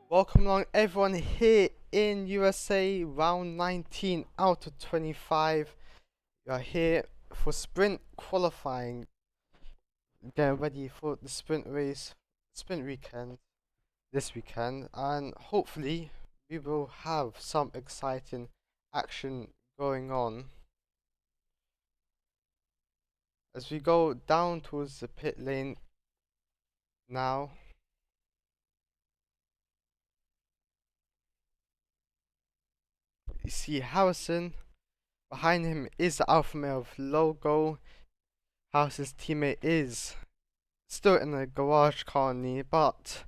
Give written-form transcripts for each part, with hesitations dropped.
Welcome along everyone here in USA, round 19 out of 25. We are here for sprint qualifying, getting ready for the sprint race, sprint weekend this weekend, and hopefully we will have some exciting action going on. As we go down towards the pit lane now, you see Harrison. Behind him is the Alfa Romeo logo. Harrison's teammate is still in the garage currently, but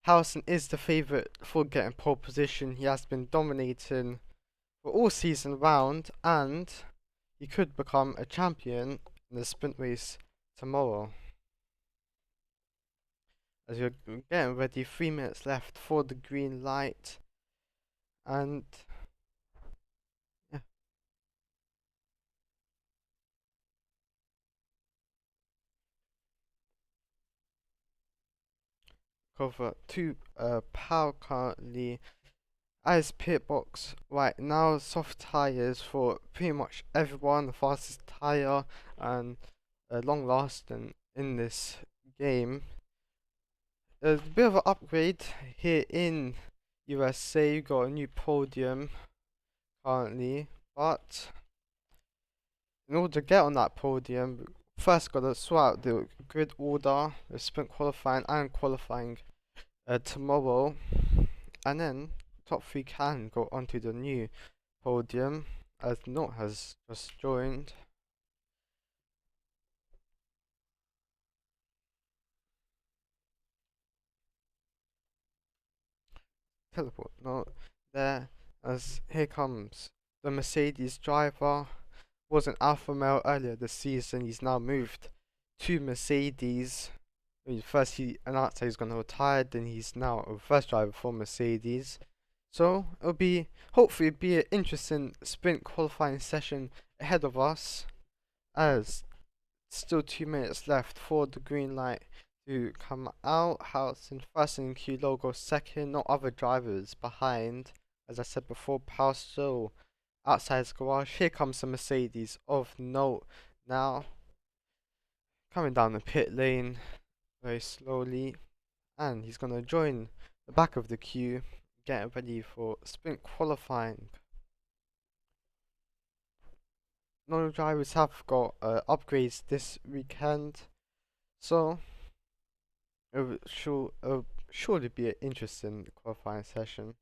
Harrison is the favourite for getting pole position. He has been dominating for all season round, and he could become a champion in the sprint race tomorrow. As you're getting ready, 3 minutes left for the green light, and yeah. Cover 2 power currently. As pit box right now, soft tires for pretty much everyone, the fastest tire and long lasting in this game. There's a bit of an upgrade here in USA. You got a new podium currently, but in order to get on that podium, first got to sort out the grid order, the sprint qualifying and qualifying tomorrow, and then top 3 can go onto the new podium, as Note has just joined. Teleport Note there, as here comes the Mercedes driver. Was an Alfa Romeo earlier this season, he's now moved to Mercedes. First he announced that he's going to retire, then he's now a first driver for Mercedes. So it'll hopefully be an interesting sprint qualifying session ahead of us, as still 2 minutes left for the green light to come out. Harrison first in queue, logo second, no other drivers behind. As I said before, Power still outside his garage. Here comes the Mercedes of Note now, coming down the pit lane very slowly, and he's going to join the back of the queue, getting ready for sprint qualifying. No drivers have got upgrades this weekend, so it'll surely be an interesting qualifying session.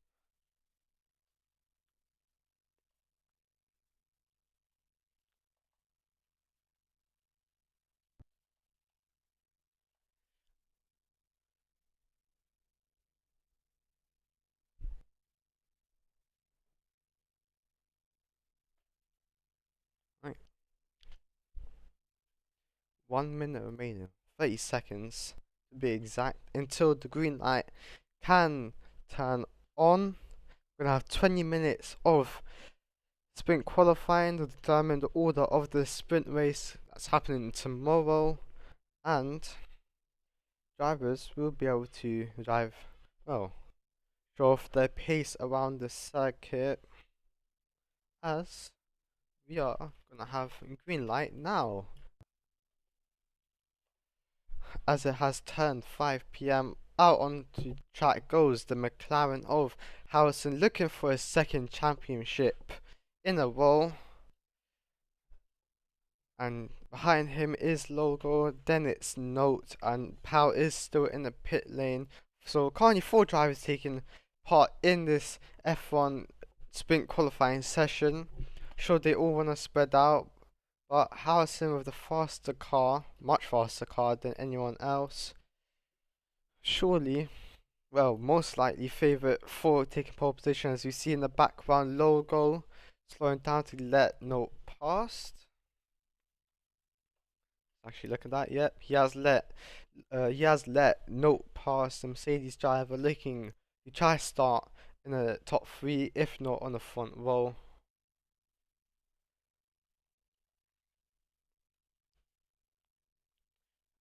Right. 1 minute remaining, 30 seconds to be exact, until the green light can turn on. We're gonna have 20 minutes of sprint qualifying to determine the order of the sprint race that's happening tomorrow, and drivers will be able to show off their pace around the circuit, as we are gonna have green light now. As it has turned 5 PM, out onto track goes the McLaren of Harrison, looking for his second championship in a row. And behind him is Logo, then it's Note, and Powell is still in the pit lane. So currently 4 drivers taking part in this F1 sprint qualifying session. Sure, they all want to spread out, but Harrison with the faster car, much faster car than anyone else, surely, well, most likely favourite for taking pole position. As you see in the background, Logo slowing down to let Note past. Actually, look at that. Yep, he has let Note pass the Mercedes driver, looking to try to start in the top 3, if not on the front row.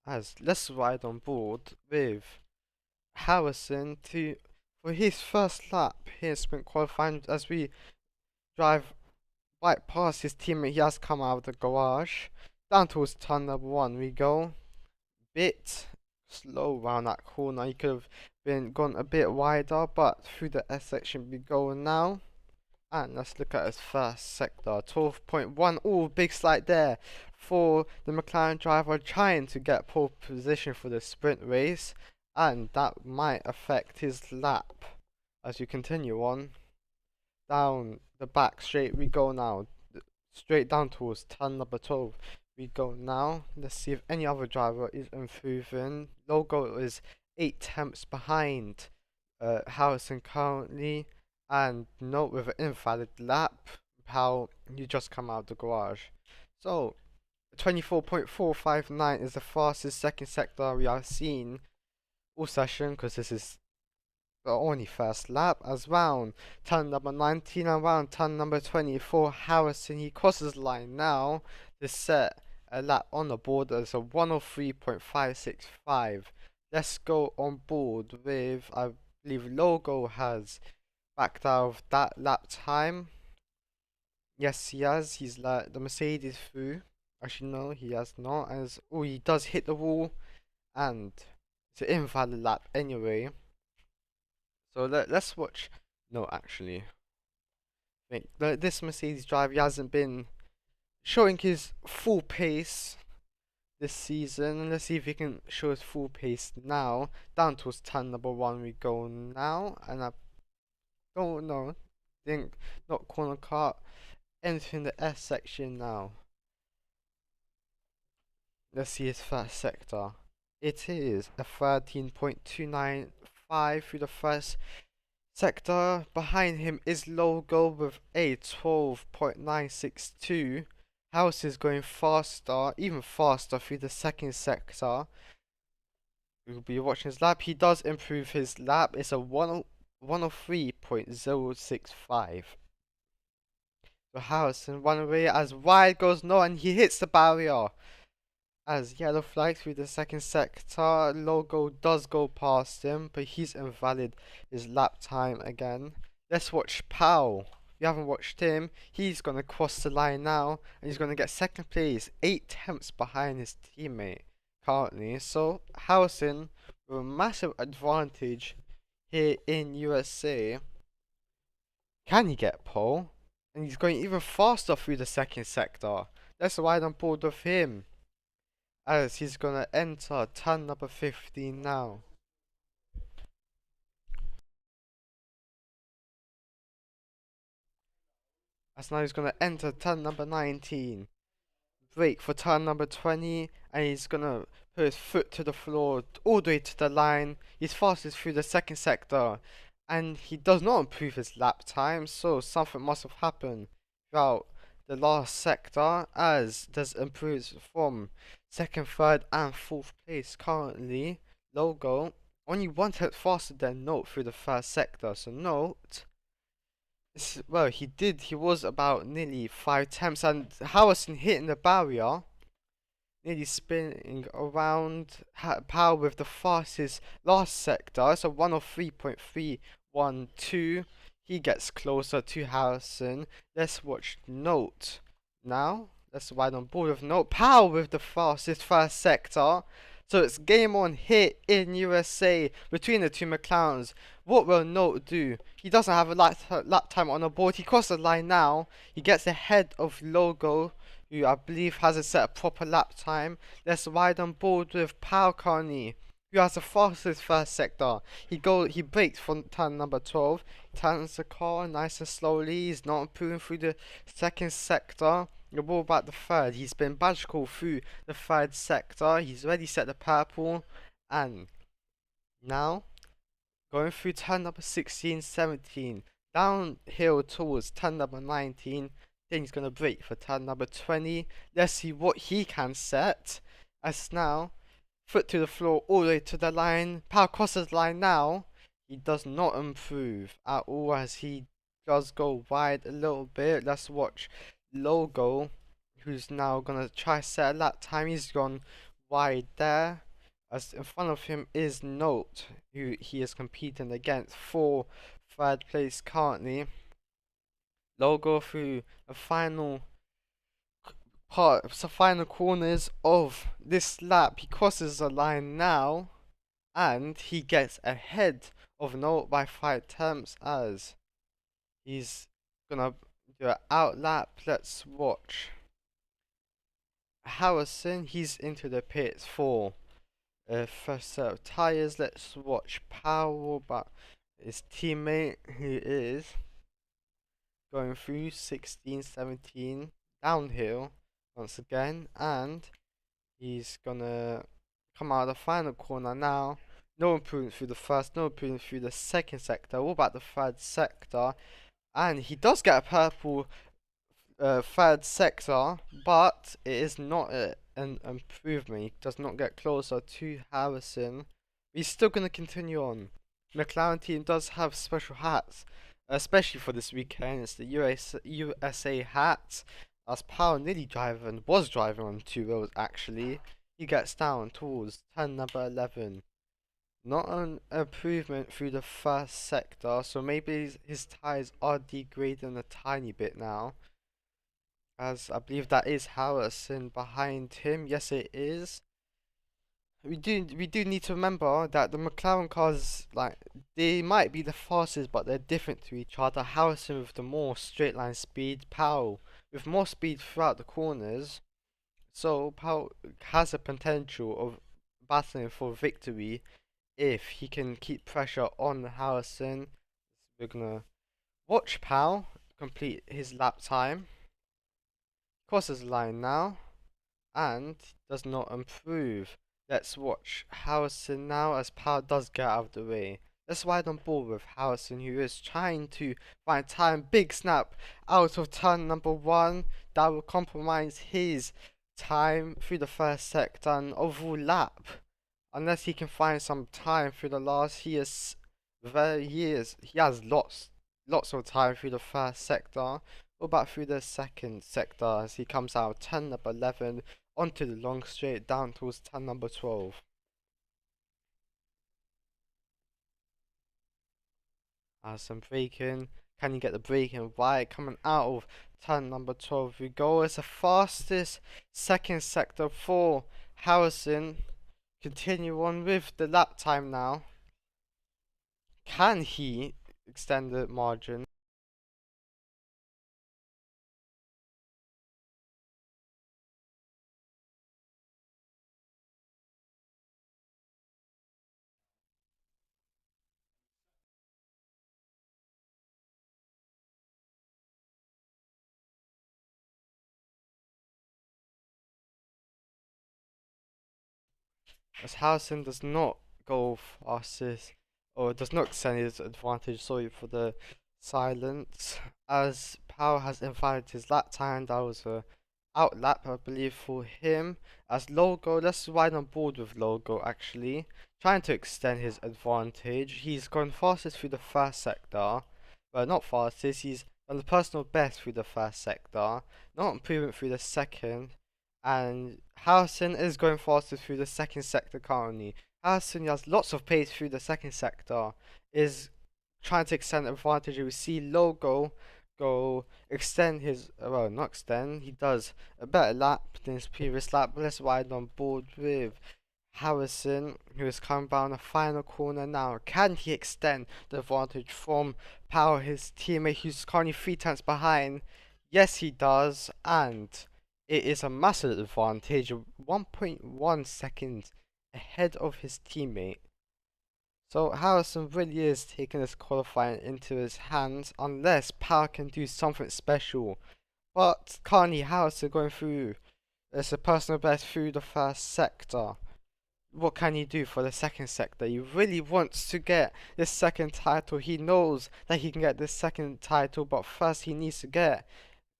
As let's ride on board with Harrison to for his first lap here in sprint qualifying as we drive right past his teammate. He has come out of the garage. Down towards turn number one we go. Bit slow around that corner. He could have been gone a bit wider, but through the S section we go now. And let's look at his first sector. 12.1. Oh, big slide there for the McLaren driver trying to get pole position for the sprint race. And that might affect his lap as you continue on. Down the back straight we go now. Straight down towards turn number 12 we go now. Let's see if any other driver is improving. Logo is 8 tenths behind Harrison currently. And note with an invalid lap how you just come out of the garage. So 24.459 is the fastest second sector we have seen all session, because this is the only first lap. As round turn number 19 and round turn number 24, Harrison, he crosses the line now to set a lap on the board as a 103.565. Let's go on board with, I believe Logo has backed out of that lap time. Yes, he has. He's let the Mercedes through. Actually, no, he has not. As oh, he does hit the wall, and it's an invalid lap anyway. So let's watch. No, actually, I think this Mercedes driver, he hasn't been showing his full pace this season. Let's see if he can show his full pace now. Down towards turn number one we go now, and I don't know. Think not corner cut. Entering the S section now. Let's see his first sector. It is a 13.295 through the first sector. Behind him is Logo with a 12.962. House is going faster, even faster through the second sector. We'll be watching his lap. He does improve his lap. It's a 103.065. So Harrison run away as wide goes no, and he hits the barrier. As yellow flag through the second sector, Logo does go past him, but he's invalid his lap time again. Let's watch Powell. If you haven't watched him, he's gonna cross the line now, and he's gonna get second place, 8 tenths behind his teammate currently. So Harrison with a massive advantage here in USA. Can he get pole? And he's going even faster through the second sector. Let's ride on board with him, as he's gonna enter turn number 15 now. As now he's gonna enter turn number 19. Brake for turn number 20, and he's gonna put his foot to the floor all the way to the line. He's fastest through the second sector, and he does not improve his lap time, so something must have happened throughout the last sector, as there's improves from second, third, and fourth place currently. Logo only 1 tenth faster than Note through the first sector, so Note, well, he was about nearly 5 tenths, and Harrison hitting the barrier, nearly spinning around. Power with the fastest last sector, so 103.312. He gets closer to Harrison. Let's watch Note now. Let's ride on board with Note. Power with the fastest first sector. So it's game on here in USA between the two McLarens. What will Note do? He doesn't have a lap time on the board. He crosses the line now. He gets ahead of Logo, who I believe hasn't set a proper lap time. Let's ride on board with Pau Carney, who has the fastest first sector. He brakes from turn number 12. He turns the car nice and slowly. He's not improving through the second sector. What about the third? He's been magical through the third sector. He's already set the purple. And now, going through turn number 16, 17. Downhill towards turn number 19. Then he's going to brake for turn number 20. Let's see what he can set. As now, foot to the floor all the way to the line. Power crosses the line now. He does not improve at all, as he does go wide a little bit. Let's watch Logo, who's now gonna try set a lap time. He's gone wide there, as in front of him is Note, who he is competing against for third place currently. Logo through the final the final corners of this lap. He crosses the line now, and he gets ahead of Note by 5 attempts as he's gonna do an out lap. Let's watch. Harrison, he's into the pits for first set of tyres. Let's watch Powell, but his teammate who is going through 16, 17 downhill once again, and he's gonna come out of the final corner now. No improvement through the first, no improvement through the second sector. What about the third sector? And he does get a purple third sector, but it is not an improvement. He does not get closer to Harrison. He's still going to continue on. McLaren team does have special hats, especially for this weekend. It's the USA hat. As Power nearly was driving on 2 wheels actually. He gets down towards turn number 11. Not an improvement through the first sector, so maybe his tyres are degrading a tiny bit now. As I believe that is Harrison behind him. Yes, it is. We do need to remember that the McLaren cars, like, they might be the fastest, but they're different to each other. Harrison with the more straight line speed, Powell with more speed throughout the corners. So Powell has a potential of battling for victory if he can keep pressure on Harrison. We're gonna watch Powell complete his lap time. Crosses the line now and does not improve. Let's watch Harrison now as Powell does get out of the way. Let's ride on board with Harrison, who is trying to find time. Big snap out of turn number 1. That will compromise his time through the first sector and overall lap. Unless he can find some time through the last, he has lots of time through the first sector. What about through the second sector as he comes out turn number 11 onto the long straight down towards turn number 12. Some braking. Can you get the braking right? Coming out of turn number 12 we go. It's the fastest second sector for Harrison. Continue on with the lap time now. Can he extend the margin? As Harrison does not go fastest, or does not extend his advantage, sorry for the silence, as Power has invalid his lap time. That was a out lap, I believe, for him. As Logo, let's ride on board with Logo actually, trying to extend his advantage. He's gone fastest through the first sector, well, not fastest, he's on the personal best through the first sector, not improvement through the second. And Harrison is going faster through the second sector currently. Harrison has lots of pace through the second sector, is trying to extend advantage. We see Logo go extend his, well, not extend, he does a better lap than his previous lap. But let's ride on board with Harrison, who is coming down the final corner now. Can he extend the advantage from Power, his teammate, who's currently 3 tenths behind? Yes, he does, and it is a massive advantage, 1.1 seconds ahead of his teammate. So Harrison really is taking this qualifying into his hands, unless Power can do something special. But currently Harrison going through as a personal best through the first sector. What can he do for the second sector? He really wants to get this second title. He knows that he can get this second title, but first he needs to get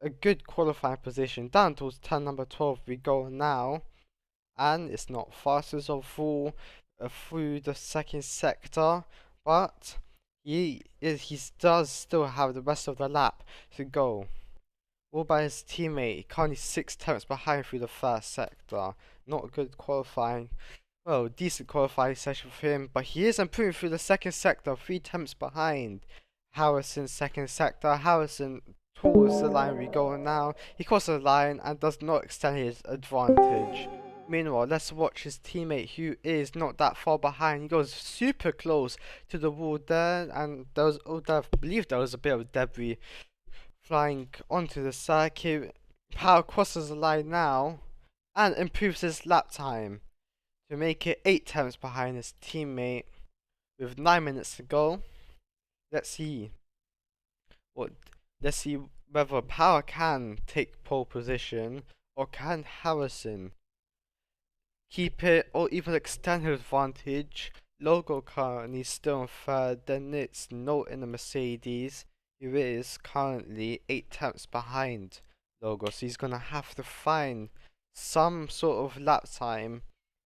a good qualifying position. Down towards turn number 12 we go now, and it's not fastest of all through the second sector, but he does still have the rest of the lap to go. All by his teammate, currently 6 tenths behind through the first sector. not a good qualifying. Well, decent qualifying session for him, but he is improving through the second sector, 3 tenths behind Harrison's second sector. Harrison towards the line we go now. He crosses the line and does not extend his advantage. Meanwhile, let's watch his teammate who is not that far behind. He goes super close to the wall there, and I believe there was a bit of debris flying onto the circuit. Power crosses the line now and improves his lap time to make it 8 tenths behind his teammate with 9 minutes to go. Let's see what let's see whether Power can take pole position or can Harrison keep it or even extend his advantage. Logo currently still in third, then it's Note in the Mercedes, who is currently 8 tenths behind Logo, so he's gonna have to find some sort of lap time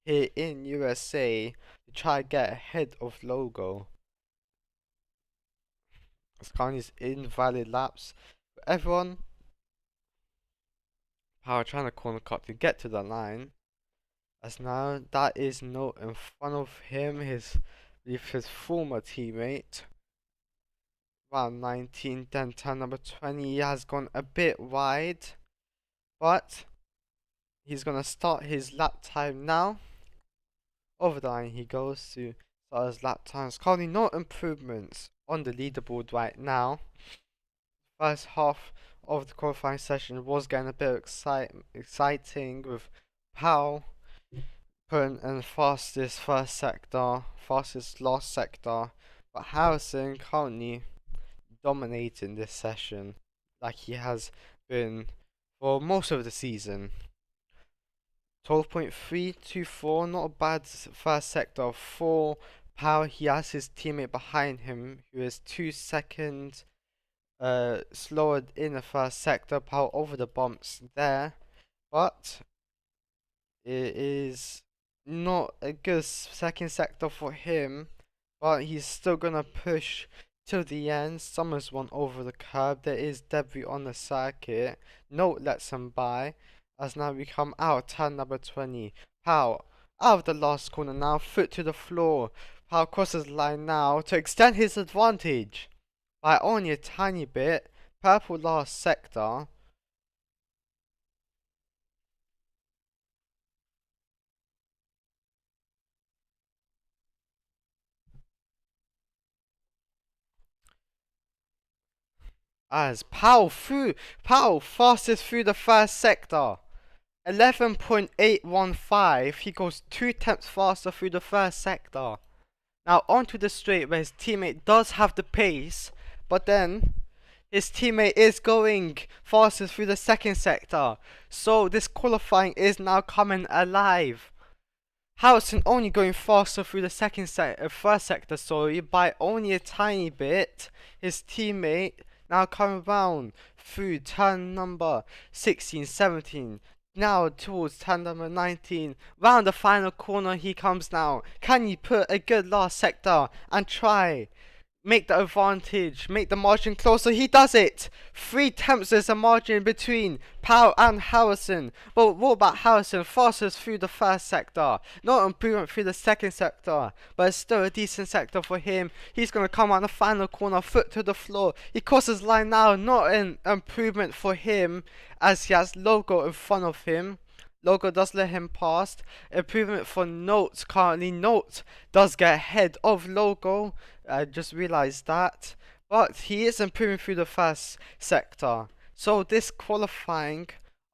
here in USA to try to get ahead of Logo. It's currently invalid laps for everyone. Power trying to corner cut to get to the line. As now that is Note in front of him, his former teammate. Round 19, then turn number 20. He has gone a bit wide, but he's gonna start his lap time now. Over the line he goes to start his lap times. Currently no improvements on the leaderboard right now. First half of the qualifying session was getting a bit exciting with Powell putting in fastest first sector, fastest last sector, but Harrison currently dominating this session like he has been for most of the season. 12.324, not a bad first sector for Power. He has his teammate behind him who is 2 seconds slower in the first sector. Power over the bumps there, but it is not a good second sector for him, but he's still gonna push till the end. Summers one over the curb. There is debris on the circuit. Note lets him by. As now we come out, turn number 20. Pow out of the last corner now, foot to the floor. Pow crosses the line now to extend his advantage by only a tiny bit. Purple last sector. As Pow fastest through the first sector. 11.815. He goes 2 tenths faster through the first sector. Now onto the straight where his teammate does have the pace, but then his teammate is going faster through the second sector. So this qualifying is now coming alive. Harrison only going faster through the first sector, sorry, by only a tiny bit. His teammate now coming round through turn number 16, 17. Now towards turn number 19. Round the final corner he comes now. Can he put a good last sector and try make the advantage, make the margin closer? He does it! 3 tenths is the margin between Powell and Harrison. But what about Harrison? Fastest through the first sector. Not improvement through the second sector, but it's still a decent sector for him. He's going to come on the final corner, foot to the floor. He crosses line now, not an improvement for him as he has Logo in front of him. Logo does let him pass. Improvement for Note. Currently Note does get ahead of Logo. I just realized that. But he is improving through the first sector. So this qualifying,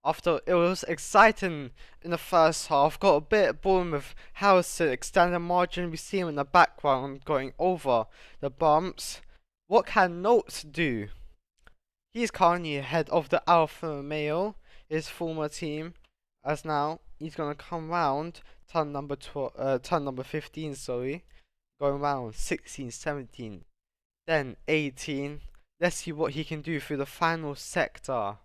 after it was exciting in the first half, got a bit boring with Harrison extending margin. We see him in the background going over the bumps. What can Note do? He's currently ahead of the Alfa Romeo, his former team. As now he's gonna come round turn number 15, sorry, going round 16, 17, then 18. Let's see what he can do through the final sector.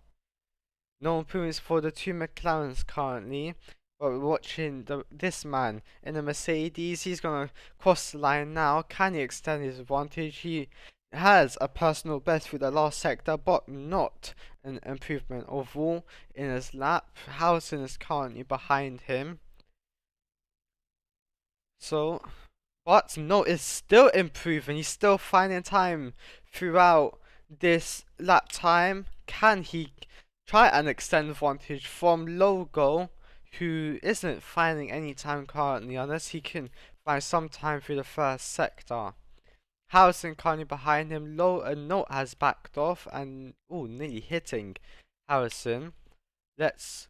No improvements for the 2 McLarens currently, but we're watching this man in the Mercedes. He's gonna cross the line now. Can he extend his advantage? He has a personal best through the last sector, but not an improvement overall in his lap. Harrison is currently behind him. So, but no, it's still improving. He's still finding time throughout this lap time. Can he try and extend advantage from Logo, who isn't finding any time currently, unless he can find some time through the first sector? Harrison currently behind him. Low and Note has backed off and nearly hitting Harrison. Let's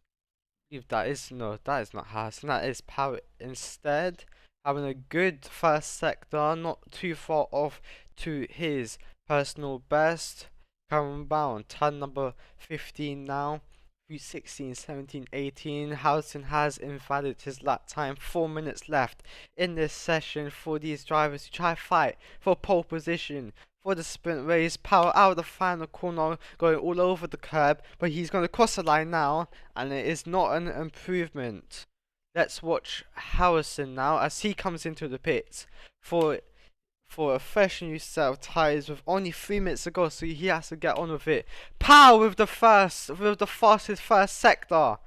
leave that is no, that is not Harrison. That is Power instead. Having a good first sector, not too far off to his personal best. Cameron Bound, turn number 15 now. Through 16, 17, 18. Harrison has invalidated his lap time. 4 minutes left in this session for these drivers to try fight for pole position for the sprint race. Power out of the final corner, going all over the curb, but he's going to cross the line now, and it is not an improvement. Let's watch Harrison now as he comes into the pits for a fresh new set of tyres with only 3 minutes to go, so he has to get on with it. Power with the fastest first sector.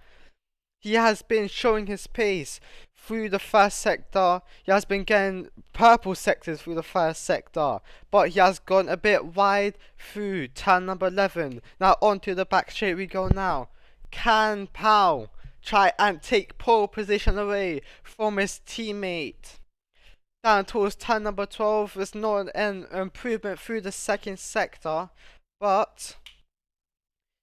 He has been showing his pace through the first sector. He has been getting purple sectors through the first sector, but he has gone a bit wide through turn number 11. Now onto the back straight we go now. Can Powell try and take pole position away from his teammate? Down towards turn number 12 is not an improvement through the second sector, but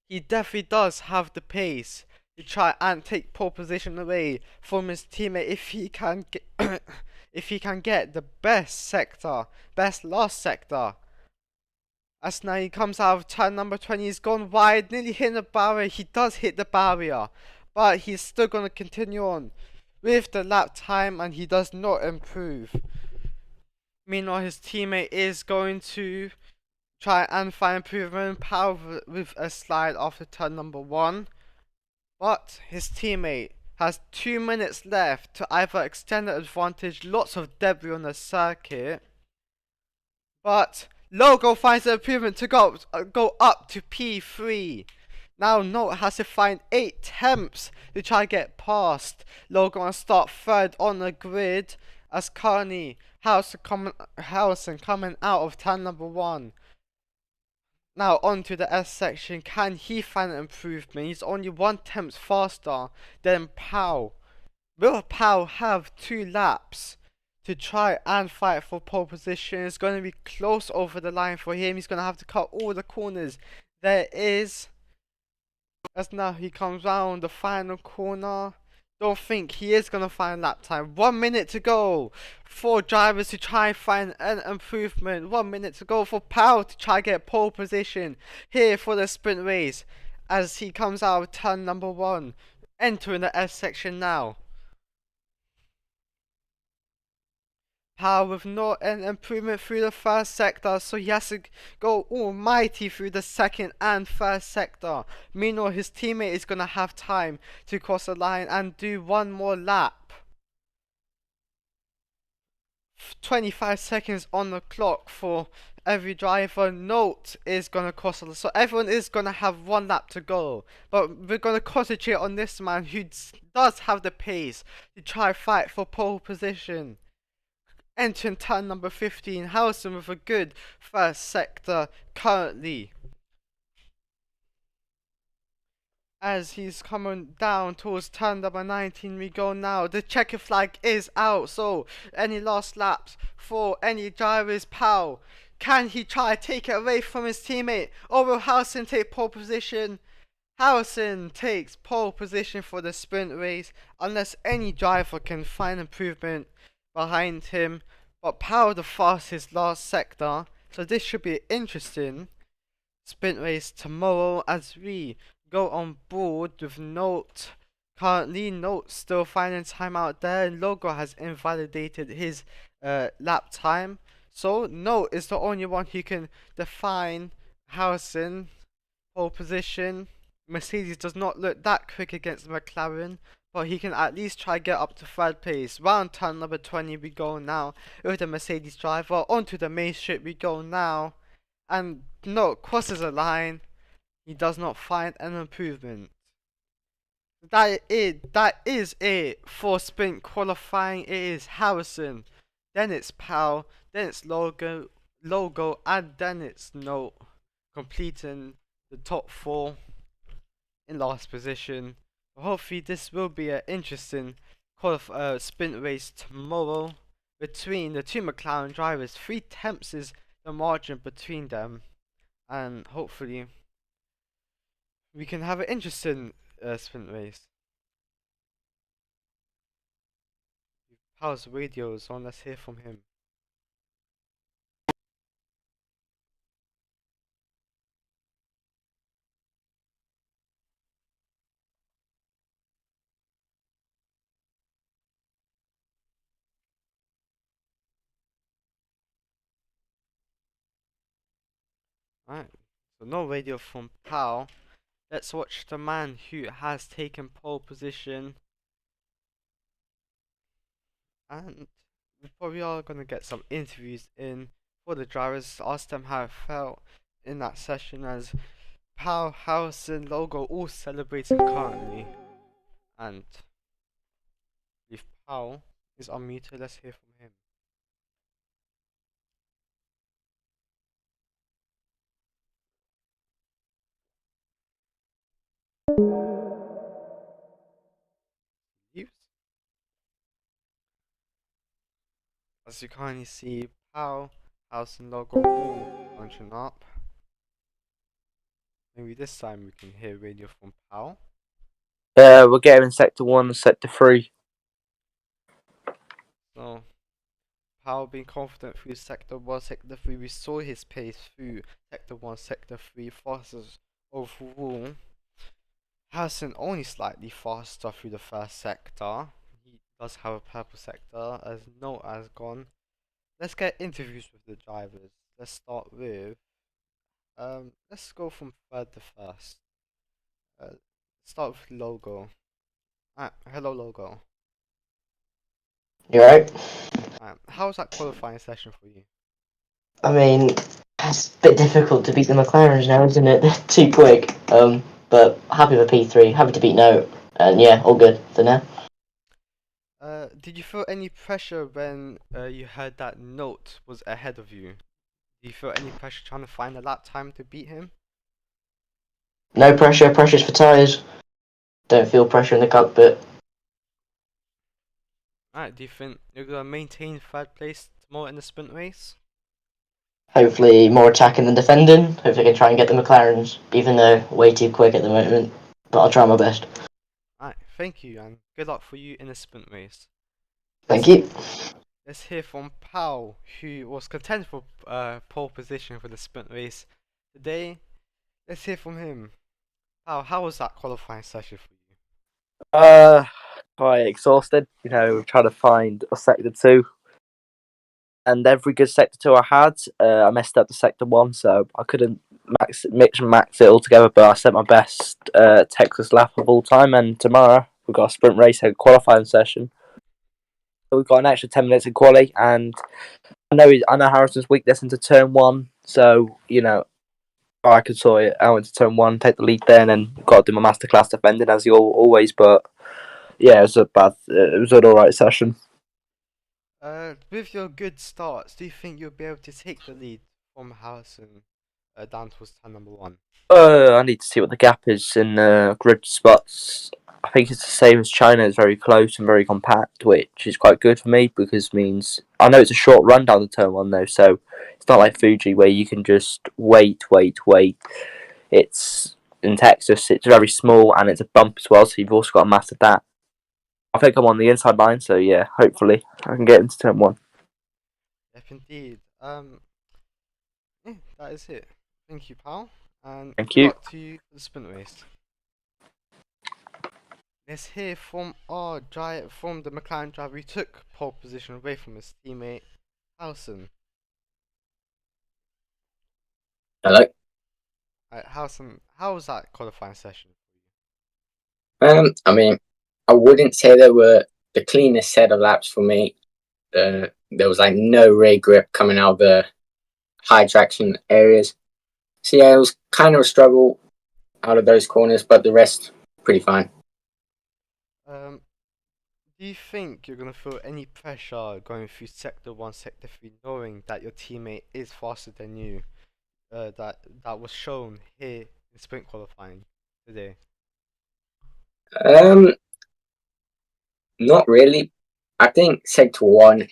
he definitely does have the pace to try and take pole position away from his teammate if he can get if he can get the best last sector. As now he comes out of turn number 20, he's gone wide, nearly hitting the barrier. He does hit the barrier, but he's still going to continue on with the lap time, and he does not improve. Meanwhile, his teammate is going to try and find improvement. Power with a slide after turn number 1, but his teammate has 2 minutes left to either extend the advantage. Lots of debris on the circuit, but Logo finds an improvement to go up to P3. Now Note has to find 8 attempts to try and get past Logo and start third on the grid, as currently Harrison coming out of turn number 1. Now onto the S section. Can he find an improvement? He's only 1 tenth faster than Powell. Will Powell have 2 laps to try and fight for pole position? It's going to be close over the line for him. He's going to have to cut all the corners there is. As now he comes round the final corner. Don't think he is going to find lap time. 1 minute to go for drivers to try and find an improvement. 1 minute to go for Powell to try and get pole position here for the sprint race as he comes out of turn number 1, entering the S section now. Powell with not an improvement through the first sector, so he has to go almighty through the second and first sector. Meanwhile, his teammate is going to have time to cross the line and do 1 more lap. 25 seconds on the clock for every driver. Note is going to cross the line, so everyone is going to have 1 lap to go. But we're going to concentrate on this man who does have the pace to try fight for pole position. Entering turn number 15, Harrison with a good first sector currently. As he's coming down towards turn number 19, we go now. The checker flag is out, so any last laps for any drivers? Powell, can he try to take it away from his teammate, or will Harrison take pole position? Harrison takes pole position for the sprint race, unless any driver can find improvement behind him. But Powell the fastest last sector, so this should be interesting sprint race tomorrow as we go on board with Note. Currently Note still finding time out there, and Logo has invalidated his lap time, so Note is the only one who can define Harrison pole position. Mercedes does not look that quick against McLaren, but he can at least try get up to 3rd place. Round turn number 20 we go now with the Mercedes driver. Onto the main strip we go now, and no, crosses a line. He does not find an improvement. That is it for sprint qualifying. It is Harrison, then it's Powell, then it's Logo, and then it's Note completing the top four in last position. Hopefully, this will be an interesting sprint race tomorrow between the two McLaren drivers. 3 tenths is the margin between them, and hopefully, we can have an interesting sprint race. How's radio is on? Let's hear from him. Alright, so no radio from Pal. Let's watch the man who has taken pole position. And we probably are going to get some interviews in for the drivers. Ask them how it felt in that session as Pal, Harrison, Logo all celebrating currently. And if Pal is unmuted, let's hear from him. Use. As you kindly see, Pal, Harrison, Logo all bunching up. Maybe this time we can hear radio from Pal. We're getting in sector 1 and sector 3. So, Pal being confident through sector 1, sector 3. We saw his pace through sector 1, sector 3, fastest overall. Harrison only slightly faster through the first sector. He does have a purple sector as Note has gone. Let's get interviews with the drivers. Let's start with let's go from third to first. Start with Logo. Hello Logo. You right? How was that qualifying session for you? I mean, it's a bit difficult to beat the McLarens now, isn't it? They're too quick. But happy with P3, happy to beat Note, and yeah, all good for now. Did you feel any pressure when you heard that Note was ahead of you? Do you feel any pressure trying to find a lap time to beat him? No pressure, pressure's for tyres. Don't feel pressure in the cockpit. Alright, do you think you're gonna maintain third place tomorrow in the sprint race? Hopefully more attacking than defending. Hopefully I can try and get the McLarens, even though way too quick at the moment. But I'll try my best. Alright, thank you and good luck for you in the sprint race. Thank you. Let's hear from Pal, who was contending for pole position for the sprint race today. Let's hear from him. Pal, how was that qualifying session for you? Quite exhausted. Trying to find a sector 2. And every good sector 2 I had, I messed up the sector 1, so I couldn't mix and max it all together, but I set my best Texas lap of all time, and tomorrow we've got a sprint race and qualifying session. So we've got an extra 10 minutes in quali, and I know Harrison's weakness into turn 1, so, I could sort it out into turn 1, take the lead there, and then got to do my masterclass defending as you always, but yeah, it was an alright session. With your good starts, do you think you'll be able to take the lead from Harrison down towards turn number 1? I need to see what the gap is in the grid spots. I think it's the same as China. It's very close and very compact, which is quite good for me because means I know it's a short run down the turn 1 though, so it's not like Fuji where you can just wait. It's in Texas. It's very small and it's a bump as well, so you've also got to master that. I think I'm on the inside line, so yeah, hopefully I can get into turn 1. Yes, indeed. Yeah, that is it. Thank you, pal. And Thank good you. luck to you for the sprint race. Let's hear from from the McLaren driver who took pole position away from his teammate, Harrison. Hello. Harrison, how was that qualifying session I mean, I wouldn't say they were the cleanest set of laps for me. There was like no rear grip coming out of the high traction areas. So yeah, it was kind of a struggle out of those corners, but the rest pretty fine. Do you think you're gonna feel any pressure going through Sector 1, Sector 3, knowing that your teammate is faster than you? That was shown here in sprint qualifying today. Um, Not really. I think Sector 1,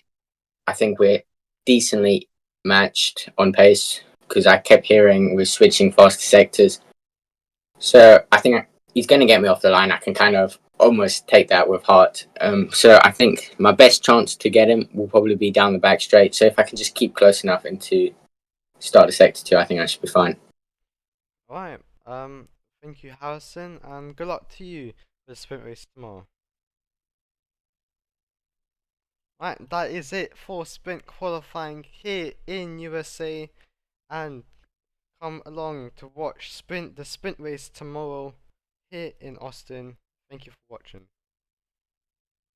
I think we're decently matched on pace because I kept hearing we're switching faster sectors. So I think he's going to get me off the line. I can kind of almost take that with heart. So I think my best chance to get him will probably be down the back straight. So if I can just keep close enough into start of Sector 2, I think I should be fine. Alright, thank you, Harrison, and good luck to you for the sprint race tomorrow. Right, that is it for sprint qualifying here in USA, and come along to watch the sprint race tomorrow here in Austin. Thank you for watching.